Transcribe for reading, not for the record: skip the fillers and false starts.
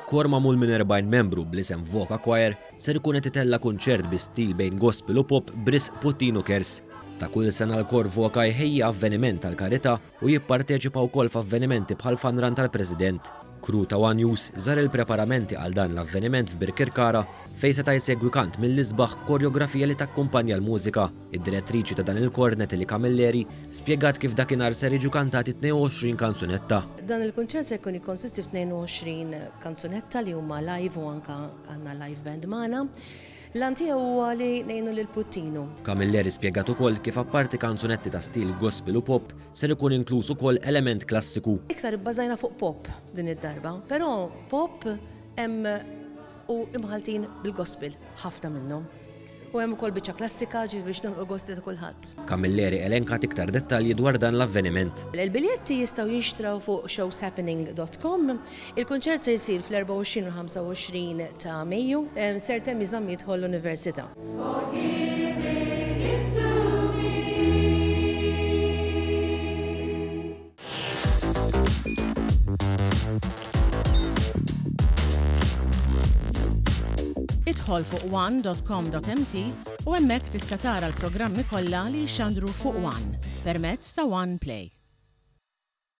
Il-kor magħmul minn 40 membru bl-isem Voca Choir ser ikun qed itella kunċert bi stil bejn gospel u pop b'risq Puttino Kers. Ta' kull sena l-kor Voca jħejja avveniment tal-karità u jipparteċipa wkoll f'avvenimenti bħal fanran tal-President. Kru ta' One News żar il-preparamenti għal dan l-avveniment f'Birkirkara fejn seta' jsegwi kant mill-isbaħ koreografija li takkumpanja l-mużika. Id-direttriċi ta' dan il-kor Natalie Camilleri spjegat kif dakinhar ser jiġu kantati 22 kanzunetta. Dan il-kunċert se jkun jikkonsisti f'22 kanzunetta li huma live u anke għandna live band magħna. L-antija huwa li ngħinu lil Puttino. Camilleri spjegat ukoll kif apparti kanzunetti ta' stil gospel u pop ser ikun inkluż ukoll element klassiku. Iktar ibbażajna fuq pop din id-darba, però pop hemm u imħaltin bil-gospel ħafna minnhom. U hemm ukoll biċċa klassika ġifieri biex nagħmlu gosti ta' kulħadd. Camilleri elenkat iktar dettalji dwar dan l-avveniment. Il-biljetti jistgħu jinxtraw fuq showshappening.com. Il-kunċert se jsir fl-24 u 25 ta' Mejju, ser temm iżamm jidħol l-Università. Idħol fuq one.com.mt u hemmhekk tista' tara l-programmi kollha li jxandru fuq One permezz ta' One Play.